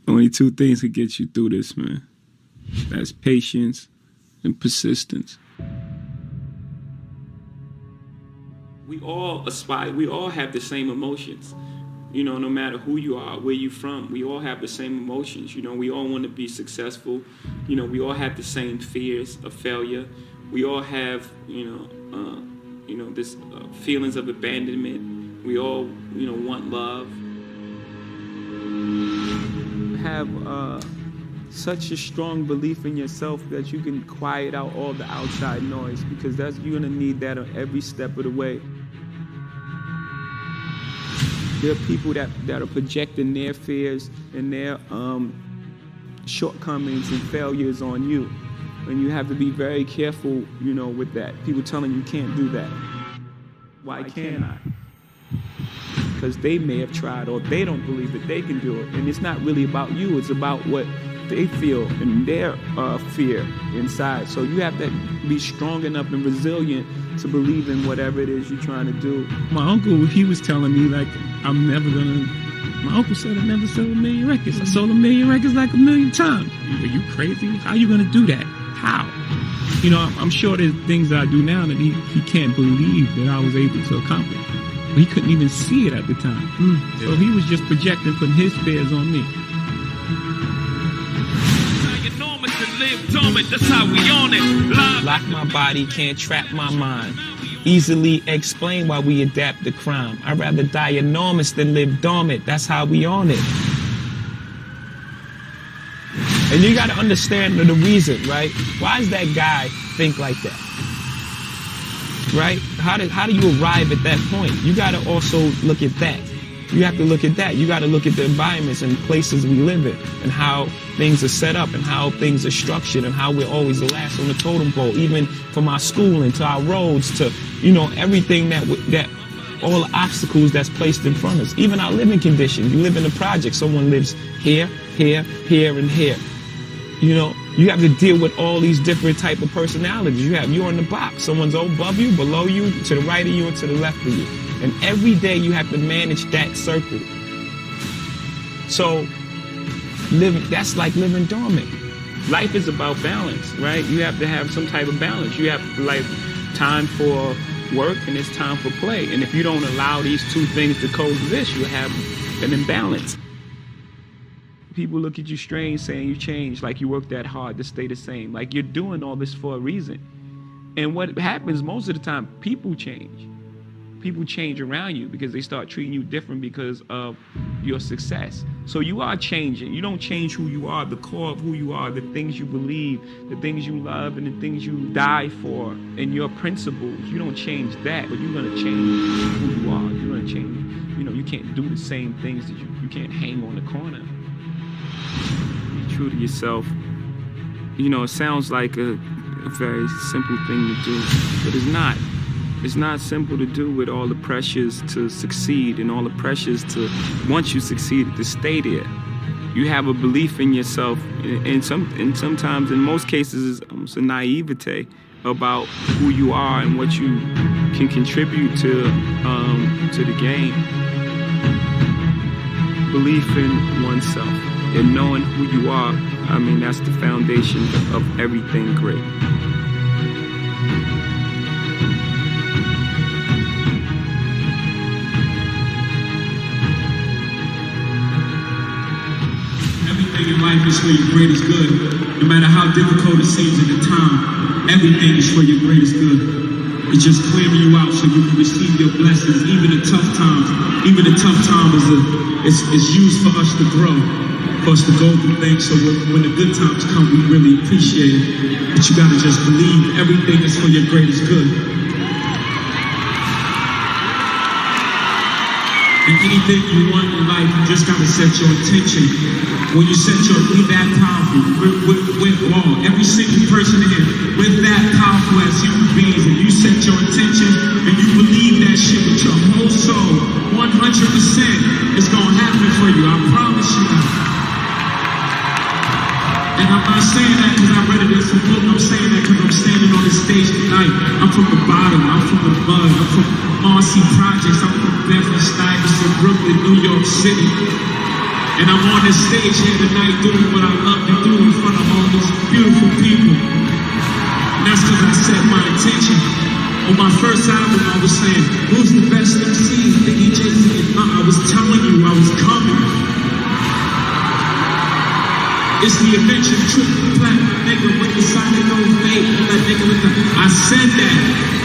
Only two things could get you through this, man. That's patience and persistence. We all aspire, we all have the same emotions. You know, no matter who you are, where you from, we all have the same emotions. You know, we all want to be successful. You know, we all have the same fears of failure. We all have, this feelings of abandonment. We all, want love. Have such a strong belief in yourself that you can quiet out all the outside noise, because you're gonna need that on every step of the way. There are people that are projecting their fears and their shortcomings and failures on you. And you have to be very careful, with that. People telling you can't do that. Why can't I? Because they may have tried, or they don't believe that they can do it. And it's not really about you, it's about what they feel and their fear inside. So you have to be strong enough and resilient to believe in whatever it is you're trying to do. My uncle, he was telling me, like, my uncle said I never sold 1 million records. I sold 1 million records like 1 million times. Are you crazy? How are you gonna do that? How? I'm sure there's things that I do now that he can't believe that I was able to accomplish. But he couldn't even see it at the time. So he was just projecting, putting his fears on me. That's how we on it. Lock my body, can't trap my mind. Easily explain why we adapt to crime. I'd rather die enormous than live dormant. That's how we on it. And you got to understand the reason, right? Why does that guy think like that? Right? How do you arrive at that point? You got to also look at that. You have to look at that. You got to look at the environments and places we live in, and how things are set up, and how things are structured, and how we're always the last on the totem pole, even from our schooling to our roads to, everything that all the obstacles that's placed in front of us. Even our living conditions. You live in a project. Someone lives here, here, here, and here. You have to deal with all these different type of personalities. You're in the box. Someone's above you, below you, to the right of you, and to the left of you. And every day you have to manage that circle. So that's like living dormant. Life is about balance, right? You have to have some type of balance. You have time for work and it's time for play. And if you don't allow these two things to coexist, you have an imbalance. People look at you strange saying you changed, like you work that hard to stay the same. Like you're doing all this for a reason. And what happens most of the time, people change. People change around you because they start treating you different because of your success. So you are changing. You don't change who you are, the core of who you are, the things you believe, the things you love, and the things you die for, and your principles. You don't change that, but you're going to change who you are. You're going to change. You can't do the same things that you can't hang on the corner. Be true to yourself. It sounds like a very simple thing to do, but it's not. It's not simple to do with all the pressures to succeed and all the pressures to, once you succeed, to stay there. You have a belief in yourself, and sometimes, in most cases, it's a naivete about who you are and what you can contribute to the game. Belief in oneself and knowing who you are, that's the foundation of everything great. Everything in life is for your greatest good. No matter how difficult it seems at the time, everything is for your greatest good. It's just clearing you out so you can receive your blessings, even the tough times. Even the tough time is used for us to grow, for us to go through things. So when the good times come, we really appreciate it. But you gotta just believe everything is for your greatest good. And anything you want in life, you just gotta set your intention. When you set we're that powerful. We're all, every single person here, we're that powerful as human beings. And you set your intention and you believe that shit with your whole soul, 100%, it's gonna happen for you. I promise you. And I'm not saying that because I read it in some book. I'm saying that because I'm standing on this stage tonight. I'm from the bottom. I'm from the mud. I'm from Marcy Projects. I'm from Beverly Stuyvesant, Brooklyn, New York City. And I'm on this stage here tonight doing what I love to do in front of all these beautiful people. And that's because I set my intention. On my first album, I was saying, who's the best MC? Biggie, Jay-Z. I was telling you I was coming. It's the adventure, triple platinum, nigga, with the sonic no fade. I said that.